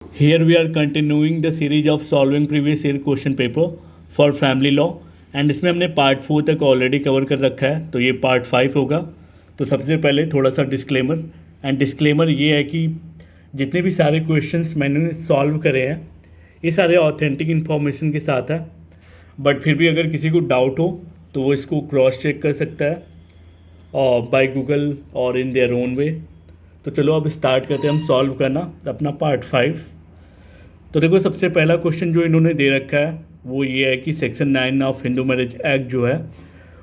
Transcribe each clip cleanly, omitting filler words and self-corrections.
Here we are continuing the series of solving previous year question paper for family law and इसमें हमने part 4 तक already cover कर रखा है, तो ये पार्ट 5 होगा। तो सबसे पहले थोड़ा सा डिस्क्लेमर, एंड डिस्क्लेमर ये है कि जितने भी सारे क्वेश्चंस मैंने सॉल्व करे हैं ये सारे ऑथेंटिक इन्फॉर्मेशन के साथ है, बट फिर भी अगर किसी को डाउट हो तो वो इसको क्रॉस चेक कर सकता है और बाय गूगल और इन देयर ओन वे। तो चलो अब स्टार्ट करते हैं हम सॉल्व करना अपना पार्ट 5। तो देखो सबसे पहला क्वेश्चन जो इन्होंने दे रखा है वो ये है कि section 9 of Hindu marriage act जो है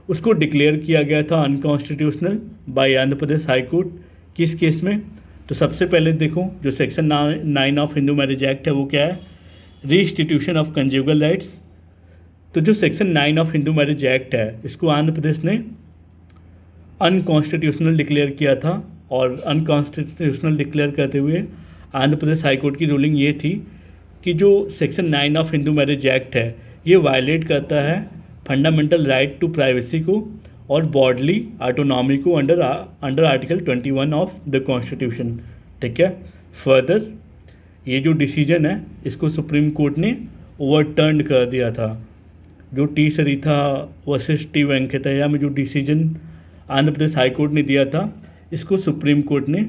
उसको डिक्लेयर किया गया था unconstitutional bye Andhra Pradesh high court, किस केस में। तो सबसे पहले देखो जो section 9 of Hindu marriage act है वो क्या है, रीइंस्टीट्यूशन ऑफ कंज्यूगल राइट्स। तो जो section 9 of Hindu marriage act है इसको आंध्र प्रदेश ने अनकॉन्स्टिट्यूशनल डिक्लेयर किया था, और अनकॉन्स्टिट्यूशनल डिक्लेयर करते हुए आंध्र प्रदेश हाई कोर्ट की रूलिंग ये थी कि जो section 9 of Hindu marriage act है ये वायलेट करता है फंडामेंटल राइट टू प्राइवेसी को और बॉडली ऑटोनॉमी को under article 21 of the constitution. ठीक है, फर्दर ये जो डिसीजन है इसको सुप्रीम कोर्ट ने ओवरटर्न कर दिया था। जो टी सरीथा वर्सेस टी वेंकटैया में जो decision Andhra Pradesh high court ने दिया था इसको सुप्रीम कोर्ट ने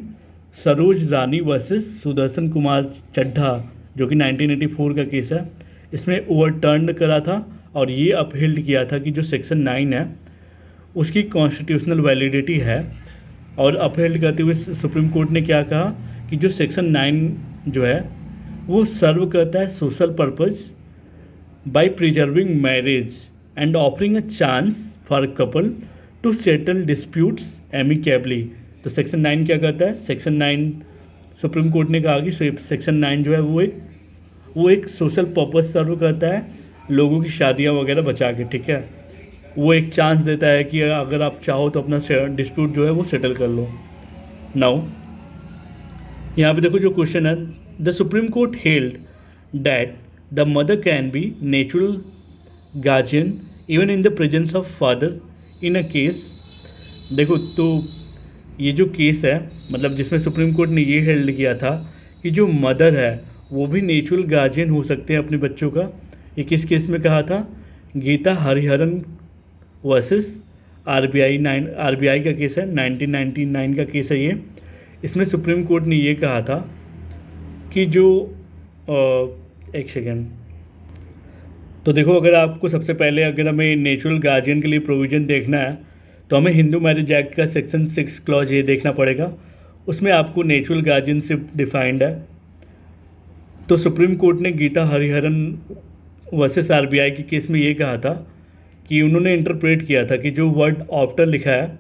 सरोज रानी वर्सेस सुदर्शन कुमार चड्ढा जो कि 1984 का केस है इसमें ओवरटर्न करा था, और ये अपहिल्ड किया था कि जो सेक्शन 9 है उसकी कॉन्स्टिट्यूशनल वैलिडिटी है। और अपहिल्ड करते हुए सुप्रीम कोर्ट ने क्या कहा कि जो सेक्शन 9 जो है वो सर्व करता है social purpose by preserving marriage and offering a chance for couple to settle disputes amicably. तो सेक्शन 9 क्या करता है, सेक्शन 9 सुप्रीम कोर्ट ने कहा कि सेक्शन 9 जो है वो एक सोशल पर्पस सर्व करता है लोगों की शादियां वगैरह बचा के। ठीक है, वो एक चांस देता है कि अगर आप चाहो तो अपना डिस्प्यूट जो है वो सेटल कर लो। नाउ यहाँ पे देखो जो क्वेश्चन है, the supreme court held that the mother can be natural guardian even in the presence of father in a case. देखो तो ये जो केस है मतलब जिसमें सुप्रीम कोर्ट ने ये हेल्ड किया था कि जो मदर है वो भी नेचुरल गार्जियन हो सकते हैं अपने बच्चों का। ये किस केस में कहा था, गीता हरिहरन वर्सेस आरबीआई का केस है, 1999 का केस है ये। इसमें सुप्रीम कोर्ट ने ये कहा था कि जो एक सेकेंड, तो देखो अगर आपको सबसे पहले अगर हमें नेचुरल गार्जियन के लिए प्रोविज़न देखना है तो हमें हिंदू मैरिज एक्ट का सेक्शन 6 क्लॉज ये देखना पड़ेगा, उसमें आपको नेचुरल गार्जियनशिप डिफाइंड है। तो सुप्रीम कोर्ट ने गीता हरिहरन वर्सेस आरबीआई के केस में ये कहा था कि उन्होंने इंटरप्रेट किया था कि जो वर्ड आफ्टर लिखा है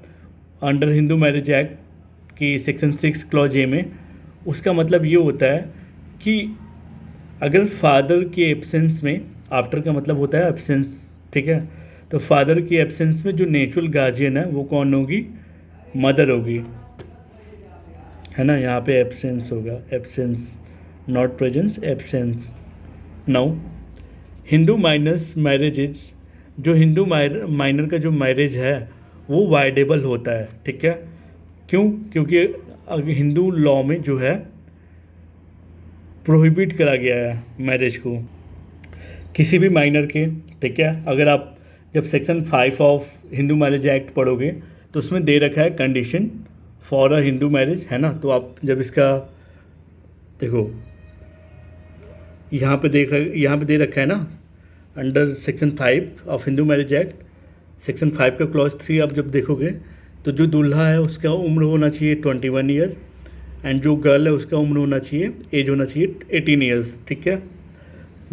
अंडर हिंदू मैरिज एक्ट की सेक्शन 6 क्लॉज ए में, उसका मतलब ये होता है कि अगर फादर के एब्सेंस में, आफ्टर का मतलब होता है एब्सेंस, ठीक है, तो फादर की एब्सेंस में जो नेचुरल गार्जियन है वो कौन होगी, मदर होगी, है ना। यहाँ पे एब्सेंस होगा, absence not presence, absence. Now Hindu minors marriages, जो हिंदू माइनर का जो मैरिज है वो वाइडेबल होता है। ठीक है, क्यों, क्योंकि हिंदू लॉ में जो है प्रोहिबिट करा गया है मैरिज को किसी भी माइनर के। ठीक है, अगर आप जब section 5 of Hindu marriage act पढ़ोगे तो उसमें दे रखा है condition for a Hindu marriage, है ना। तो आप जब इसका देखो यहाँ पे दे रखा है ना under section 5 of Hindu marriage act, section 5 का क्लॉज 3 आप जब देखोगे तो जो दूल्हा है उसका उम्र होना चाहिए 21 ईयर, एंड जो गर्ल है उसका उम्र होना चाहिए, एज होना चाहिए 18 ईयर्स। ठीक है,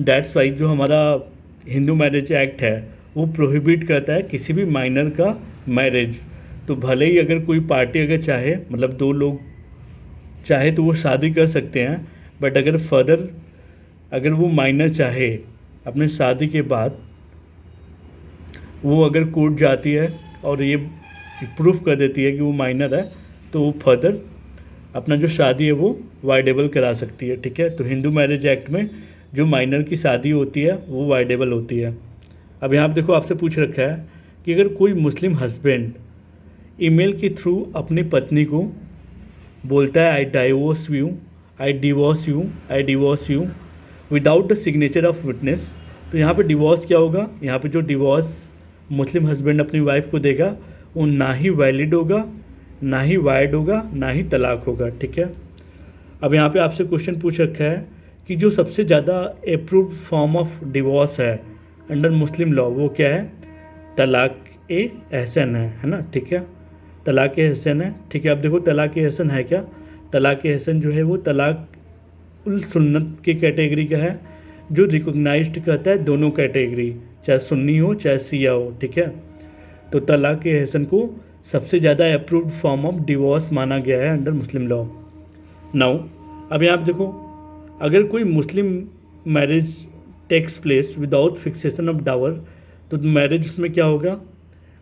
दैट्स वाई जो हमारा हिंदू मैरिज एक्ट है वो प्रोहिबिट करता है किसी भी माइनर का मैरिज। तो भले ही अगर कोई पार्टी अगर चाहे, मतलब दो लोग चाहे तो वो शादी कर सकते हैं, बट अगर फर्दर अगर वो माइनर चाहे अपने शादी के बाद, वो अगर कोर्ट जाती है और ये प्रूफ कर देती है कि वो माइनर है, तो वो फर्दर अपना जो शादी है वो वाइडेबल करा सकती है। ठीक है, तो हिंदू मैरिज एक्ट में जो माइनर की शादी होती है वो वाइडेबल होती है। अब यहाँ पे देखो आपसे पूछ रखा है कि अगर कोई मुस्लिम हस्बैंड ईमेल के थ्रू अपनी पत्नी को बोलता है I divorce you I divorce you without the signature of witness. तो यहाँ पे डिवोर्स क्या होगा, यहाँ पे जो डिवोर्स मुस्लिम हस्बैंड अपनी वाइफ को देगा वो ना ही वैलिड होगा, ना ही वाइड होगा, ना ही तलाक होगा। ठीक है, अब यहाँ पे आपसे क्वेश्चन पूछ रखा है कि जो सबसे ज़्यादा अप्रूव्ड फॉर्म ऑफ डिवोर्स है अंडर मुस्लिम लॉ वो क्या है, तलाक ए एहसन है ना। ठीक है, तलाक ए एहसन है। ठीक है, अब देखो तलाक ए एहसन है क्या, तलाक ए एहसन जो है वो तलाक उल सुन्नत की कैटेगरी का है जो रिकॉग्नाइज्ड करता है दोनों कैटेगरी, चाहे सुन्नी हो चाहे शिया हो। ठीक है, तो तलाक ए एहसन को सबसे ज़्यादा अप्रूव्ड फॉर्म ऑफ डिवोर्स माना गया है अंडर मुस्लिम लॉ। नाउ अब यहाँ पे देखो, अगर कोई Muslim marriage takes place without fixation of dower तो मैरिज उसमें क्या होगा,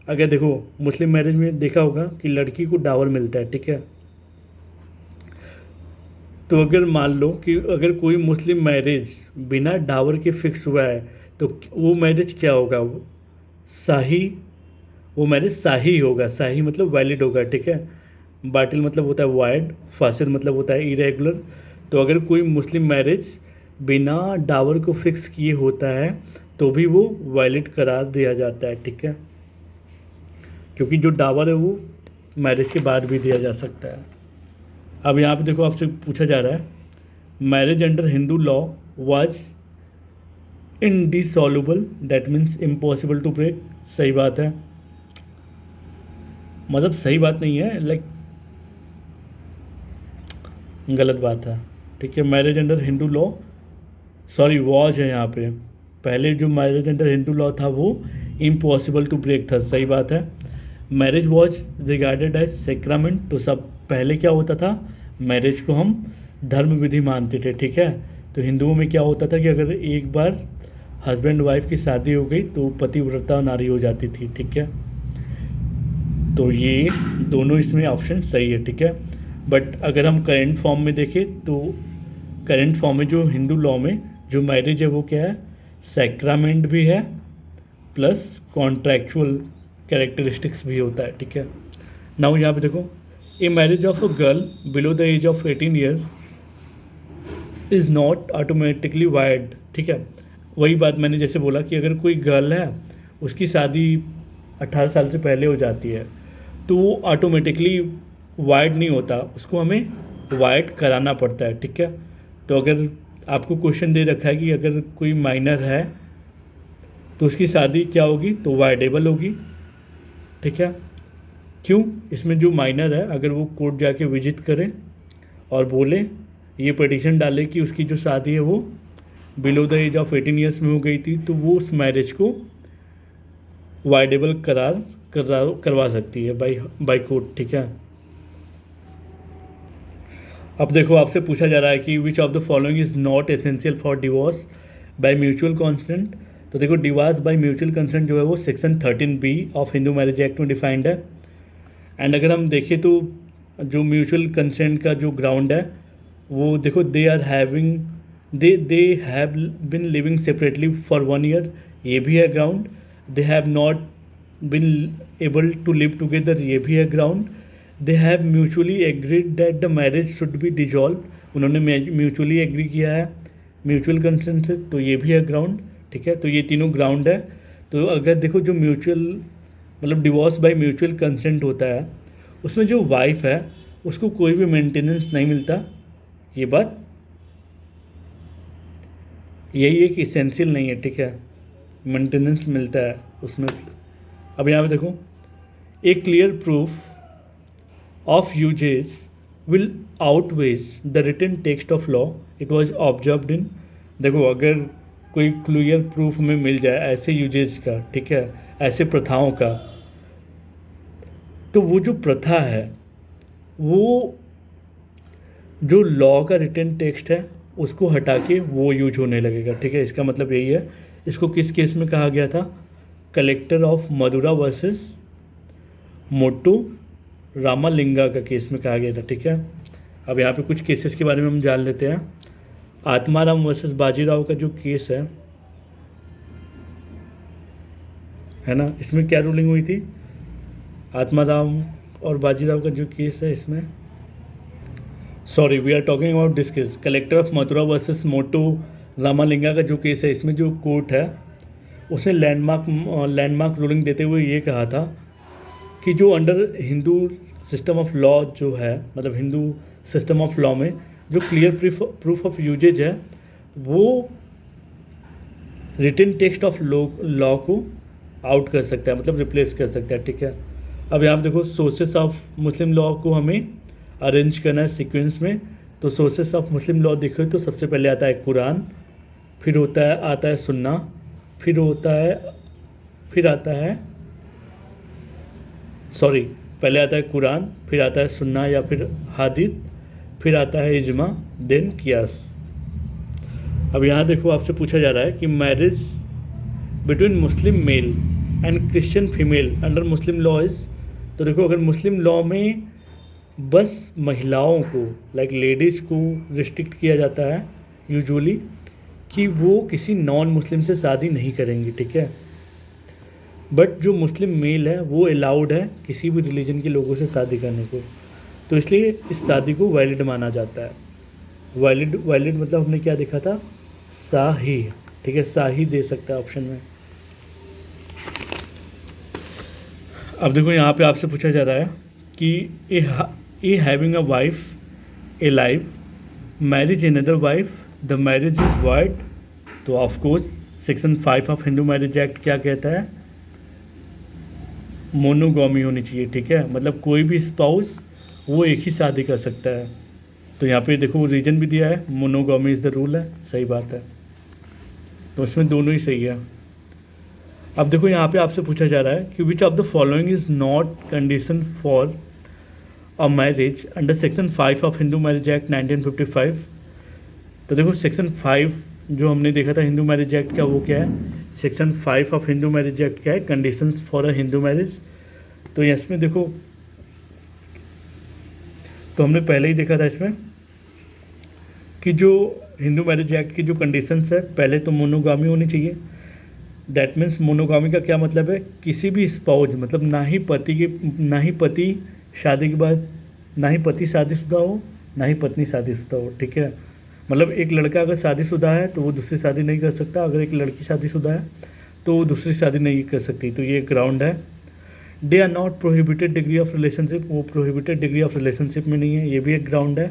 अगर देखो मुस्लिम मैरिज में देखा होगा कि लड़की को डावर मिलता है। ठीक है, तो अगर मान लो कि अगर कोई मुस्लिम मैरिज बिना डावर के फिक्स हुआ है तो वो मैरिज क्या होगा, शाही, वो मैरिज शाही होगा। शाही मतलब वैलिड होगा। ठीक है, बातिल मतलब होता है वाइड, फासिद मतलब होता है इरेगुलर। तो अगर कोई मुस्लिम मैरिज बिना डावर को फिक्स किए होता है तो भी वो वैलिड करार दिया जाता है। ठीक है, क्योंकि जो डावर है वो मैरिज के बाद भी दिया जा सकता है। अब यहाँ पे देखो आपसे पूछा जा रहा है, marriage under Hindu law was indissoluble, that means impossible to break. सही बात है, मतलब सही बात नहीं है, लाइक गलत बात है। ठीक है, marriage under Hindu law, sorry was है यहाँ पे, पहले जो मैरिज अंडर हिंदू लॉ था वो इम्पॉसिबल टू ब्रेक था। सही बात है, marriage was regarded as sacrament. तो सब पहले क्या होता था, मैरिज को हम धर्म विधि मानते थे। ठीक है, तो हिंदुओं में क्या होता था कि अगर एक बार हस्बैंड वाइफ की शादी हो गई तो पतिव्रता नारी हो जाती थी। ठीक है, तो ये दोनों इसमें ऑप्शन सही है। ठीक है, बट अगर हम करेंट फॉर्म में देखें तो करेंट फॉर्म में जो हिंदू लॉ में जो मैरिज है वो क्या है, सैक्रामेंट भी है प्लस कॉन्ट्रैक्चुअल कैरेक्टरिस्टिक्स भी होता है। ठीक है, नाउ यहाँ पे देखो, a marriage of a girl below the age of 18 year is not automatically void. ठीक है, वही बात मैंने जैसे बोला कि अगर कोई गर्ल है उसकी शादी 18 साल से पहले हो जाती है तो वो ऑटोमेटिकली वाइड नहीं होता, उसको हमें वाइड कराना पड़ता है। ठीक है, तो अगर आपको क्वेश्चन दे रखा है कि अगर कोई माइनर है तो उसकी शादी क्या होगी, तो वाइडेबल होगी। ठीक है, क्यों, इसमें जो माइनर है अगर वो कोर्ट जाके विजिट करे और बोले, ये पिटीशन डाले कि उसकी जो शादी है वो below the age of 18 years में हो गई थी, तो वो उस मैरिज को वाइडेबल करवा सकती है बाई कोर्ट। ठीक है, अब देखो आपसे पूछा जा रहा है कि which of the following is not essential for divorce by mutual consent. तो देखो डिवोर्स बाय म्यूचुअल कंसेंट जो है वो section 13B of Hindu marriage act में डिफाइंड है। एंड अगर हम देखें तो जो म्यूचुअल कंसेंट का जो ग्राउंड है वो देखो, they have been living separately for 1 year, ये भी है ground. They have not been able to live together, ये भी है ground. They have mutually agreed that the marriage should be dissolve, उन्होंने म्यूचुअली एग्री किया है म्यूचुअल कंसेंट से, तो ये भी है ग्राउंड। ठीक है, तो ये तीनों ग्राउंड है। तो अगर देखो जो म्यूचुअल मतलब डिवोर्स बाय म्यूचुअल कंसेंट होता है उसमें जो वाइफ है उसको कोई भी मेंटेनेंस नहीं मिलता, ये बात यही एक इसेंशियल नहीं है। ठीक है, मेंटेनेंस मिलता है उसमें। अब यहाँ पे देखो, a clear proof of uses will outweighs the written text of law it was observed in। देखो अगर कोई क्लियर प्रूफ हमें मिल जाए ऐसे यूजेज का, ठीक है, ऐसे प्रथाओं का, तो वो जो प्रथा है वो जो लॉ का रिटन टेक्स्ट है उसको हटा के वो यूज होने लगेगा। ठीक है, इसका मतलब यही है। इसको किस केस में कहा गया था, collector of Madura versus Motu Ramalinga का केस में कहा गया था। ठीक है, अब यहाँ पे कुछ केसेस के बारे में हम जान लेते हैं। आत्माराम वर्सेस बाजीराव का जो केस है ना, इसमें क्या रूलिंग हुई थी, आत्माराम और बाजीराव का जो केस है इसमें sorry, we are talking about this case, collector of Mathura versus Motu Ramalinga का जो केस है, इसमें जो कोर्ट है उसने लैंडमार्क रूलिंग देते हुए ये कहा था कि जो under Hindu system of law जो है, मतलब हिंदू सिस्टम ऑफ लॉ में जो क्लियर प्रूफ ऑफ यूजेज है वो रिटन टेक्स्ट ऑफ लॉ को आउट कर सकता है, मतलब रिप्लेस कर सकता है, ठीक है। अब यहाँ पे देखो सोर्सेस ऑफ मुस्लिम लॉ को हमें अरेंज करना है सीक्वेंस में। तो सोर्सेस ऑफ मुस्लिम लॉ देखो तो सबसे पहले आता है कुरान, फिर आता है सुन्ना, फिर पहले आता है कुरान, फिर आता है सुन्ना या फिर हादित, फिर आता है इजमा, देन कियास। अब यहाँ देखो आपसे पूछा जा रहा है कि marriage between Muslim male and Christian female under Muslim law is. तो देखो अगर मुस्लिम लॉ में बस महिलाओं को, लाइक लेडीज़ को रिस्ट्रिक्ट किया जाता है यूजुअली कि वो किसी नॉन मुस्लिम से शादी नहीं करेंगी, ठीक है। बट जो मुस्लिम मेल है वो अलाउड है किसी भी रिलीजन के लोगों से शादी करने को, तो इसलिए इस शादी को वैलिड माना जाता है। वैलिड मतलब हमने क्या देखा था, साही, ठीक है, साही दे सकता है ऑप्शन में। अब देखो यहाँ पे आपसे पूछा जा रहा है कि a having a wife alive marriage another wife the marriage is void. तो of course section 5 of Hindu marriage act क्या कहता है, मोनोगॉमी होनी चाहिए, ठीक है, मतलब कोई भी स्पाउस वो एक ही शादी कर सकता है। तो यहाँ पे देखो रीजन भी दिया है, मोनोगॉमी इज़ द रूल है, सही बात है, तो उसमें दोनों ही सही है। अब देखो यहाँ पे आपसे पूछा जा रहा है कि which of the following is not condition for a marriage under section 5 of Hindu marriage act 1955। तो देखो सेक्शन 5 जो हमने देखा था हिंदू मैरिज एक्ट का, वो क्या है, section 5 of Hindu marriage act क्या है, conditions for a Hindu marriage. तो इसमें देखो, तो हमने पहले ही देखा था इसमें कि जो हिंदू मैरिज एक्ट की जो कंडीशंस है, पहले तो मोनोगामी होनी चाहिए। दैट मीन्स मोनोगामी का क्या मतलब है, किसी भी स्पाउज, मतलब ना ही पति शादी के बाद, ना ही पति शादीशुदा हो, ना ही पत्नी शादीशुदा हो, ठीक है। मतलब एक लड़का अगर शादीशुदा है तो वो दूसरी शादी नहीं कर सकता, अगर एक लड़की शादीशुदा है तो वो दूसरी शादी नहीं कर सकती, तो ये ग्राउंड है। They are not prohibited degree of relationship, वो प्रोहिबिटेड डिग्री ऑफ रिलेशनशिप में नहीं है, ये भी एक ग्राउंड है,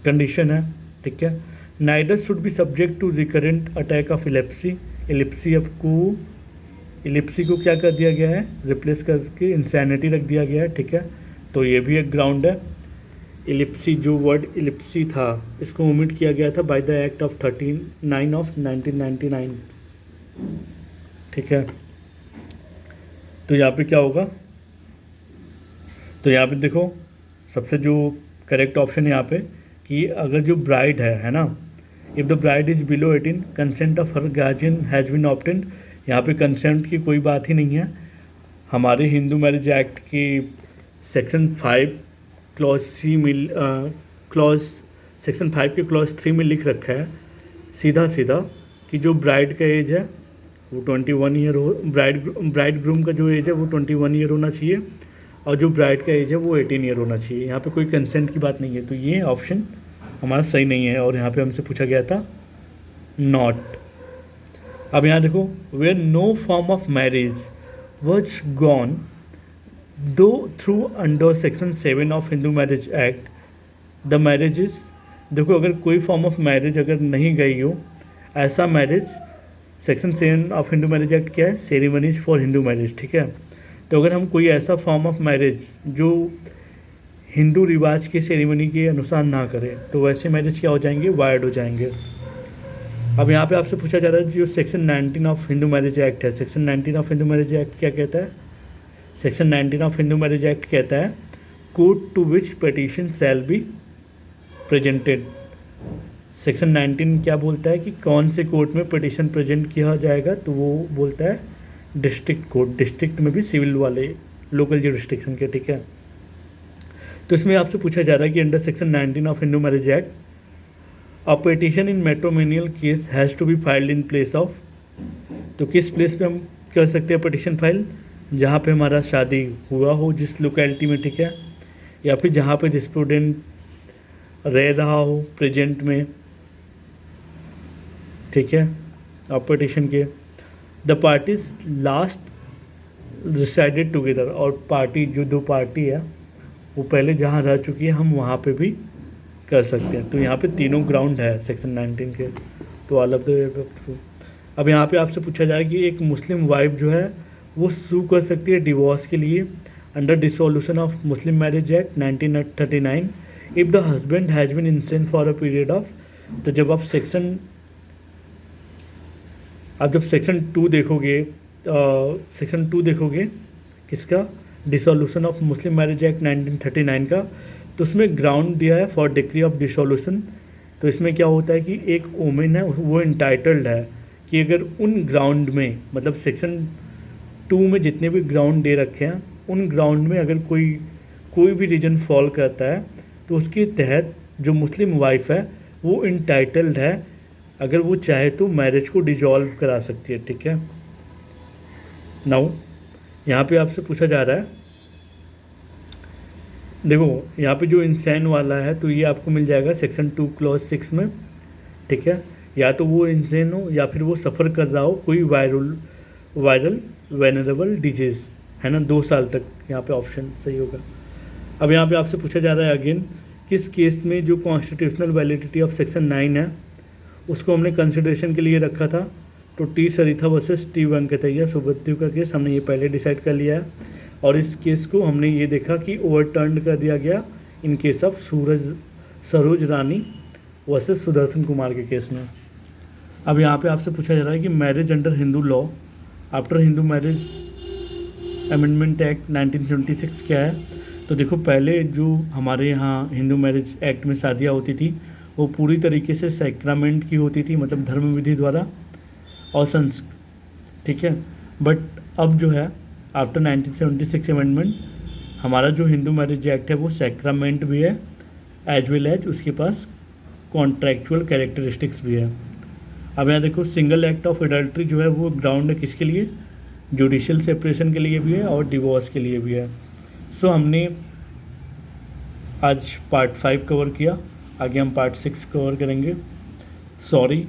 कंडीशन है, ठीक है। Neither should be subject to recurrent attack of epilepsy को क्या कर दिया गया है, रिप्लेस करके इंसैनिटी रख दिया गया है, ठीक है, तो ये भी एक ग्राउंड है। इलिप्सी, जो वर्ड इलिप्सी था इसको ओमिट किया गया था by the act of 39 of 1999, ठीक है। तो यहाँ पे क्या होगा, तो यहाँ पे देखो सबसे जो करेक्ट ऑप्शन है यहाँ पे कि अगर जो ब्राइड है ना, if the bride is below 18 consent of her guardian has been obtained. यहाँ पे कंसेंट की कोई बात ही नहीं है, हमारे हिंदू मैरिज एक्ट की सेक्शन 5 क्लॉज सी में सेक्शन 5 के क्लॉज 3 में लिख रखा है सीधा कि जो ब्राइड का एज है वो 21 ईयर हो, ब्राइड ग्रूम का जो एज है वो 21 ईयर होना चाहिए, और जो ब्राइड का एज है वो 18 ईयर होना चाहिए। यहाँ पे कोई कंसेंट की बात नहीं है, तो ये ऑप्शन हमारा सही नहीं है, और यहाँ पे हमसे पूछा गया था नॉट। अब यहाँ देखो, where no form of marriage was gone do through under section 7 of Hindu marriage act the marriage is. देखो अगर कोई फॉर्म ऑफ मैरिज अगर नहीं गई हो, ऐसा marriage section 7 of Hindu marriage act क्या है, सेरेमनीज फॉर हिंदू मैरिज, ठीक है। तो अगर हम कोई ऐसा फॉर्म ऑफ मैरिज जो हिंदू रिवाज के सेरेमनी के अनुसार ना करें, तो वैसे मैरिज क्या हो जाएंगे, वायर्ड हो जाएंगे। अब यहाँ पे आपसे पूछा जा रहा है जो section 19 of Hindu marriage act है, section 19 of Hindu marriage act क्या कहता है, section 19 of Hindu marriage act कहता है court to which petition shall be presented. Section 19 क्या बोलता है कि कौन से कोर्ट में पिटीशन प्रेजेंट किया जाएगा, तो वो बोलता है डिस्ट्रिक्ट कोर्ट, डिस्ट्रिक्ट में भी सिविल वाले लोकल जुरिस्डिक्शन के, ठीक है। तो इसमें आपसे पूछा जा रहा है कि under section 19 of Hindu marriage act a petition in matrimonial case has to be filed in place of. तो किस प्लेस पे हम कर सकते हैं पिटीशन फाइल, जहाँ पे हमारा शादी हुआ हो जिस लोकेलिटी में, ठीक है, या फिर जहाँ पे रह रहा हो प्रेजेंट में, ठीक है, आप पिटिशन के the parties last resided together, और पार्टी जो दो पार्टी है वो पहले जहाँ रह चुकी है हम वहाँ पे भी कर सकते हैं। तो यहाँ पे तीनों ग्राउंड है सेक्शन 19 के, तो ऑल ऑफ द। अब यहाँ पे आपसे पूछा जाए कि एक मुस्लिम वाइफ जो है वो सू कर सकती है डिवोर्स के लिए under dissolution of Muslim marriage act 1939 if the husband has been insane for a period of. तो जब आप जब सेक्शन 2 देखोगे, सेक्शन 2 देखोगे किसका, dissolution of Muslim marriage act 1939 का, तो उसमें ग्राउंड दिया है फॉर डिक्री ऑफ डिसोल्यूशन। तो इसमें क्या होता है कि एक वोमेन है वो इंटाइटल्ड है कि अगर उन ग्राउंड में, मतलब सेक्शन 2 में जितने भी ग्राउंड दे रखे हैं उन ग्राउंड में अगर कोई भी रीजन फॉल करता है तो उसके तहत जो मुस्लिम वाइफ है वो इंटाइटल्ड है, अगर वो चाहे तो मैरिज को डिजॉल्व करा सकती है, ठीक है। नाउ यहाँ पे आपसे पूछा जा रहा है, देखो यहाँ पे जो इंसेन वाला है तो ये आपको मिल जाएगा सेक्शन 2 क्लॉज 6 में, ठीक है। या तो वो इंसेन हो या फिर वो सफ़र कर रहा हो कोई वायरल वेनरेबल डिजीज़, है ना, 2 साल तक, यहाँ पे ऑप्शन सही होगा। अब यहाँ पे आपसे पूछा जा रहा है अगेन, किस केस में जो कॉन्स्टिट्यूशनल वैलिडिटी ऑफ सेक्शन 9 है उसको हमने कंसिडरेशन के लिए रखा था। तो T Saritha versus T Venkataiah Subramaniam का केस हमने ये पहले डिसाइड कर लिया है, और इस केस को हमने ये देखा कि ओवरटर्न कर दिया गया in case of Saroj Rani versus Sudarshan Kumar के केस में। अब यहाँ पे आपसे पूछा जा रहा है कि marriage under Hindu law after Hindu marriage amendment act 1976 क्या है। तो देखो पहले जो हमारे यहाँ हिंदू मैरिज एक्ट में शादियाँ होती थी वो पूरी तरीके से सैक्रामेंट की होती थी, मतलब धर्म विधि द्वारा और ठीक है। बट अब जो है आफ्टर 1976 अमेंडमेंट हमारा जो हिंदू मैरिज एक्ट है वो सैक्रामेंट भी है एज वेल एज उसके पास कॉन्ट्रैक्चुअल कैरेक्टरिस्टिक्स भी है। अब यहाँ देखो सिंगल एक्ट ऑफ एडल्ट्री जो है वो ग्राउंड है किसके लिए, जुडिशियल सेपरेशन के लिए भी है और डिवोर्स के लिए भी है। सो हमने आज पार्ट 5 कवर किया, आगे हम पार्ट 6 कवर करेंगे। सॉरी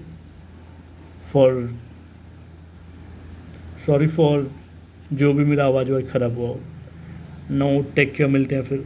फॉर जो भी मेरा आवाज़ ख़राब हुआ। नो टेक केयर, मिलते हैं फिर।